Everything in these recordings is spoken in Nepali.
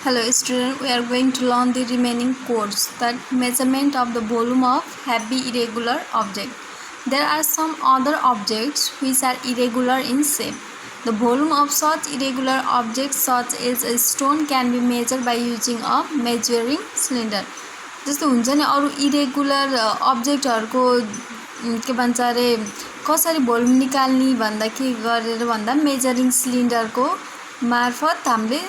Hello student, we are going to learn the remaining course, that measurement of the volume of heavy irregular object. There are some other objects which are irregular in shape. The volume of such irregular objects such as a stone can be measured by using a measuring cylinder. जस्तो हुन्छ नि अरु इरेगुलर अब्जेक्टहरुको के भन्छ रे कसरी भोल्युम निकाल्ने भन्दा के गरेर भन्दा मेजरिङ सिलिन्डरको मार्फत हामीले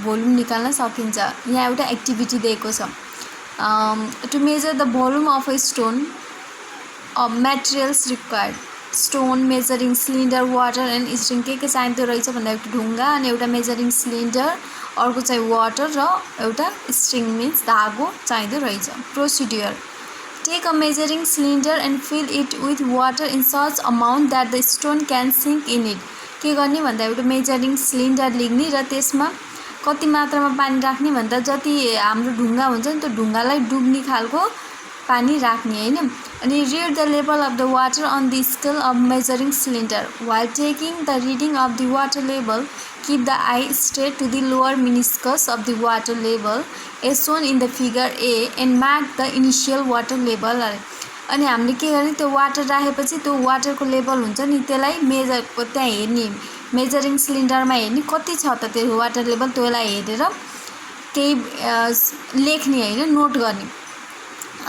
भोल्युम निकाल्न सकिन्छ। यहाँ एउटा एक्टिभिटी दिएको छ। To measure the volume of a stone materials required stone measuring cylinder water and string के चाहिँदो रहेछ भन्दा एउटा ढुङ्गा अनि एउटा मेजरिङ सिलिन्डर अर्को चाहिँ वाटर र एउटा स्ट्रिङ मिन्स धागो चाहिँदो रहेछ। Procedure take a measuring cylinder and fill it with water in such amount that the stone can sink in it. के गर्ने भन्दा एउटा मेजरिङ सिलिन्डर लिने र त्यसमा कति मात्रामा पानी राख्ने भन्दा जति हाम्रो ढुङ्गा हुन्छ नि त्यो ढुङ्गालाई डुब्ने खालको पानी राख्ने हैन। अनि read the level of the water on the scale of measuring cylinder while taking the reading of the water level keep the eye straight to the lower meniscus of the water level as shown in the figure A and mark the initial water level. अनि हामीले के गर्ने त्यो वाटर राखेपछि त्यो वाटरको लेभल हुन्छ नि त्यसलाई मेजर त्यहाँ हेर्ने मेजरिङ सिलिन्डरमा हेर्ने कति छ त त्यो वाटर लेभल त्यसलाई हेरेर केही लेख्ने हैन नोट गर्ने।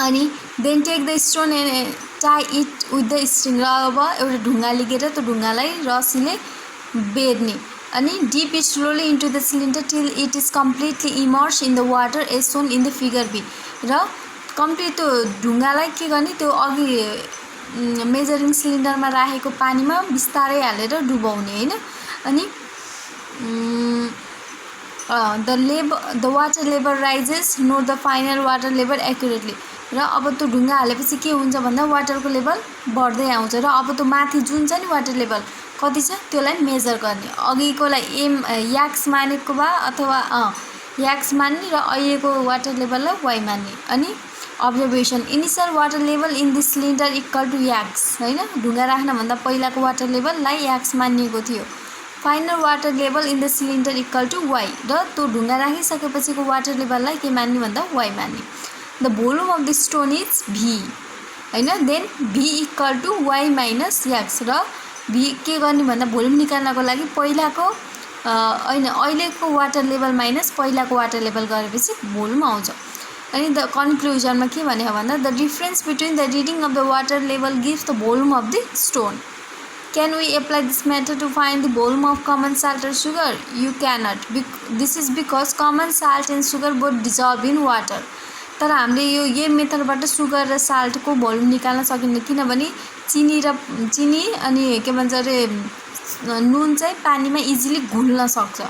अनि then take the stone and tie it with the string. र अब एउटा ढुङ्गा लिएर त्यो ढुङ्गालाई रस्सीले बेर्ने अनि dip it slowly into the cylinder till it is completely immerse in the water as shown in the figure B. र कम्प्लिट त्यो ढुङ्गालाई के गर्ने त्यो अघि मेजरिङ सिलिन्डरमा राखेको पानीमा बिस्तारै हालेर डुबाउने हैन। अनि the water level rises note the final water level accurately. र अब त्यो ढुङ्गा हालेपछि के हुन्छ भन्दा वाटरको लेभल बढ्दै आउँछ र अब त्यो माथि जुन छ नि वाटर लेभल कति छ त्यसलाई मेजर गर्ने। अघिकोलाई एम याक्स मानेको भए अथवा याक्स मान्ने र अहिलेको वाटर लेभललाई वाइ मान्ने। अनि observation initial water level in the cylinder equal to x हैन। ढुङ्गा राख्नभन्दा पहिलाको वाटर लेभललाई याक्स मानिएको थियो। Final water level in the cylinder equal to y र त्यो ढुङ्गा राखिसकेपछिको वाटर लेभललाई के मान्ने भन्दा वाइ मान्ने। The volume of the stone is v हैन। Then v equal to y minus x. र भी के गर्ने भन्दा भोल्युम निकाल्नको लागि पहिलाको हैन अहिलेको वाटर लेभल माइनस पहिलाको वाटर लेभल गरेपछि भोल्युम आउँछ। अनि द कन्क्लुजनमा के भने भन्दा the difference between the reading of the water level gives the volume of the stone. Can we apply this method to find the volume of common salt or sugar? You cannot. This is because common salt and sugar both dissolve in water. तर हामीले यो मेथडबाट सुगर र साल्टको भोल्युम निकाल्न सकिन्न किनभने चिनी अनि के भन्छ रे नुन चाहिँ पानीमा इजिली घुल्न सक्छ।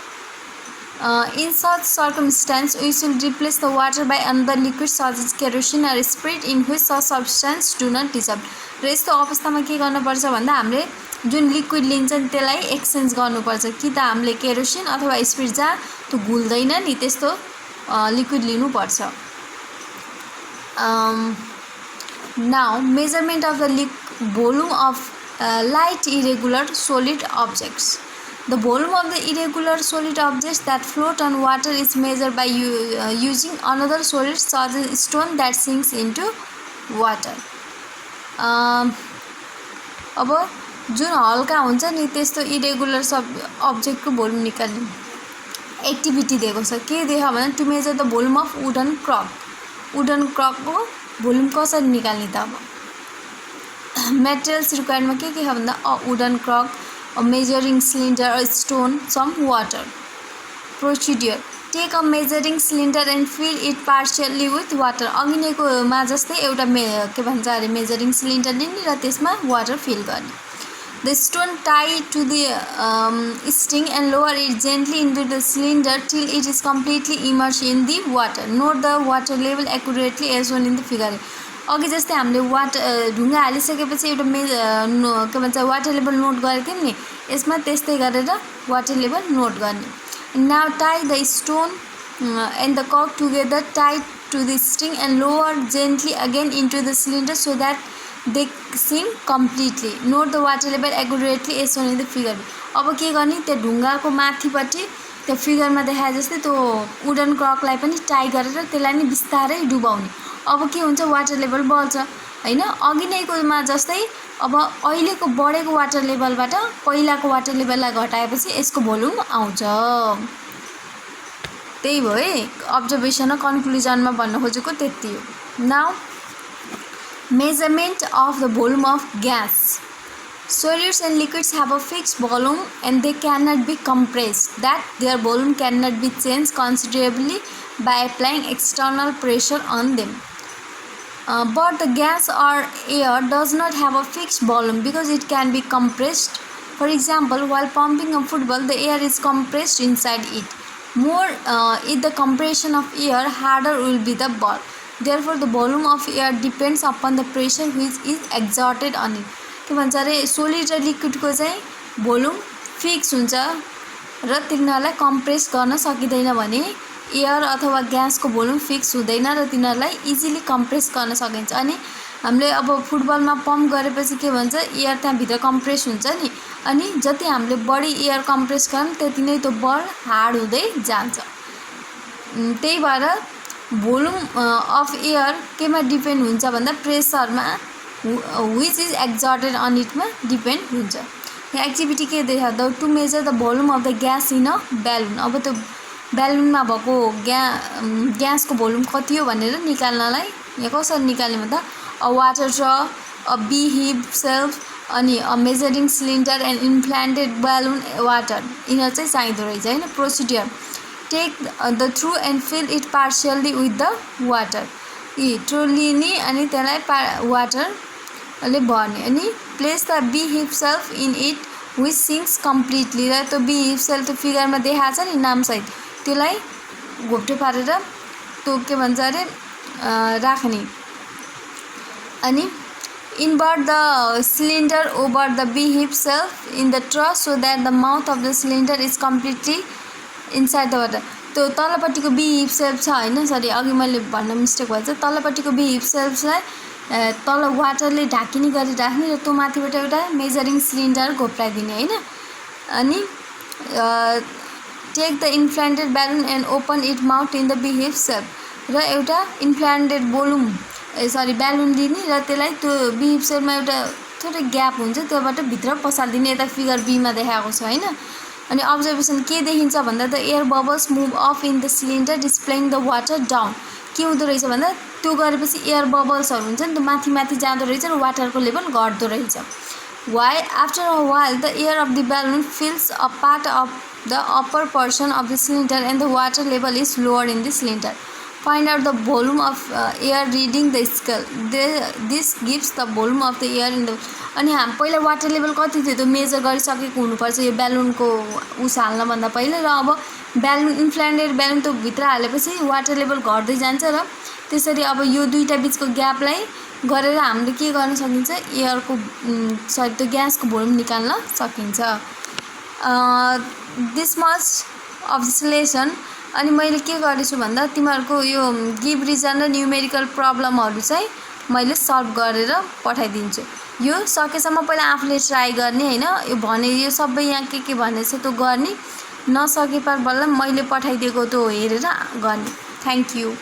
In such circumstance, we should replace the water by another liquid such as kerosene or spirit in which such substance do not dissolve. र यस्तो अवस्थामा के गर्नुपर्छ भन्दा हामीले जुन लिक्विड लिन्छ नि त्यसलाई एक्सचेन्ज गर्नुपर्छ कि त हामीले केरोसिन अथवा स्पिरिट जहाँ त्यो घुल्दैन नि त्यस्तो लिक्विड लिनुपर्छ। Now measurement of the volume of light irregular solid objects. The volume of the irregular solid objects that float on water is measured by using another solid such as stone that sinks into water. अब जुन हल्का हुन्छ नि त्यस्तो इरेगुलर सब अब्जेक्टको भोल्युम निकाल्ने एक्टिभिटी दिएको छ। के दिएको भने to measure the volume of wooden क्रकको भोल्युम कसरी निकाल्ने त। अब मेटेरियल्स रिक्वायर्डमा के छ भन्दा a wooden crock a measuring cylinder or stone some water. Procedure take a measuring cylinder and fill it partially with water. अघि नैको मा जस्तै एउटा के भन्छ अरे मेजरिङ सिलिन्डर लिने र त्यसमा वाटर फिल गर्ने। The stone tie to the string and lower it gently into the cylinder till it is completely immersed in the water. Note the water level accurately as shown in the figure. अघि जस्तै हामीले वाटर ढुङ्गा हालिसकेपछि एउटा के भन्छ वाटर लेभल नोट गरेको थियौँ नि यसमा त्यस्तै गरेर वाटर लेभल नोट गर्ने। Now tie the stone and the कक together tie to the string and lower gently again into the cylinder so that they sink completely. Note the water level accurately as shown in the figure. अब के गर्ने त्यो ढुङ्गाको माथिपट्टि त्यो फिगरमा देखाए जस्तै त्यो वुडन क्रकलाई पनि टाई गरेर त्यसलाई नि बिस्तारै डुबाउने। अब के हुन्छ, वाटर लेभल बढ्छ हैन। अघि नैकोमा जस्तै अब अहिलेको बढेको वाटर लेभलबाट पहिलाको वाटर लेभललाई घटाएपछि यसको भोल्युम आउँछ। त्यही भयो है, अब्जर्भेसन र कन्क्लुजनमा भन्न खोजेको त्यति हो। Now measurement of the volume of gas. Solids and liquids have a fixed volume and they cannot be compressed, that their volume cannot be changed considerably by applying external pressure on them. But the gas or air does not have a fixed volume because it can be compressed. For example, while pumping a football, the air is compressed inside it. More is the compression of air, harder will be the ball. Therefore, the volume of air depends upon the pressure which is exerted on it. के भन्छ अरे, सोलिड र लिक्विडको चाहिँ भोल्युम फिक्स हुन्छ र तिनीहरूलाई कम्प्रेस गर्न सकिँदैन भने एयर अथवा ग्यासको भोल्युम फिक्स हुँदैन र तिनीहरूलाई इजिली कम्प्रेस गर्न सकिन्छ। अनि हामीले अब फुटबलमा पम्प गरेपछि के भन्छ, एयर त्यहाँभित्र कम्प्रेस हुन्छ नि, अनि जति हामीले बढी एयर कम्प्रेस गर्छौँ त्यति नै त्यो बल हार्ड हुँदै जान्छ। त्यही भएर भोल्युम अफ एयर केमा डिपेन्ड हुन्छ भन्दा प्रेसरमा विच इज एक्जर्टेड अन इटमा डिपेन्ड हुन्छ। यहाँ एक्टिभिटी के देखाउँदा to measure the volume of the gas in a balloon. अब त्यो ब्यालुनमा भएको ग्यासको भोल्युम कति हो भनेर निकाल्नलाई यहाँ कसरी निकाल्ने भन्दा a water trough, a beehive shelf, अनि a measuring cylinder and inflated balloon water, यिनीहरू चाहिँ चाहिँदो रहेछ होइन। Procedure take the trough and fill it partially with the water. यी थ्रु लिने अनि त्यसलाई वाटरले भर्ने, अनि place the beehive shelf in it which sinks completely. र त्यो बी हिप सेल्फ त्यो फिगरमा देखाएको छ नि नामसहित, त्यसलाई घोप्टे पारेर त्यो के भन्छ अरे राख्ने। अनि invert the cylinder over the beehive self in the truss so that the mouth of the cylinder is completely inside the water. त्यो तलपट्टिको beehive self छ हैन, सरी अघि मैले भन्न मिस्टेक भएछ। तलपट्टिको beehive selfलाई तल वाटरले ढाकिने गरी राख्ने र त्यो माथिबाट एउटा मेजरिङ सिलिन्डर घोप्टाइदिने हैन। अनि take the inflated balloon and open it mouth in the beehive self। र एउटा इन्फ्लान्टेड ब्यालुन लिने र त्यसलाई त्यो बिहिप सेलमा एउटा थोरै ग्याप हुन्छ त्योबाट भित्र पसालिदिने। यता फिगर बीमा देखाएको छ हैन। अनि अब्जर्भेसन के देखिन्छ भन्दा the air bubbles move off in the cylinder displaying the water down. के हुँदो रहेछ भन्दा त्यो गरेपछि एयर बबल्सहरू हुन्छ नि, त्यो माथि माथि जाँदो रहेछ र वाटरको लेभल घट्दो रहेछ। Why after a while the air of the balloon fills a part of the upper portion of the cylinder and the water level is lower in the cylinder. Find out the volume of air reading the scale. This gives the volume of the air in the। अनि हामी पहिला वाटर लेभल कति थियो त्यो मेजर गरिसकेको हुनुपर्छ यो ब्यालुनको उस हाल्नभन्दा पहिले। र अब ब्यालुन इन्फ्लान्टेड ब्यालुन त्यो भित्र हालेपछि वाटर लेभल घट्दै जान्छ र त्यसरी अब यो दुईटा बिचको ग्यापलाई गरेर हामीले के गर्न सकिन्छ, एयरको त्यो ग्यासको भोल्युम निकाल्न सकिन्छ। This much of distillation. अनि मैले के गरेछु भन्दा तिमीहरूको यो गिभ रिजन र न्युमेरिकल प्रब्लमहरू चाहिँ मैले सल्भ गरेर पठाइदिन्छु। यो सकेसम्म पहिला आफूले ट्राई गर्ने हैन, यो भने यो सबै यहाँ के भनेछ त्यो गर्ने, नसके पर बल्ल मैले पठाइदिएको त्यो हेरेर गर्ने। Thank you.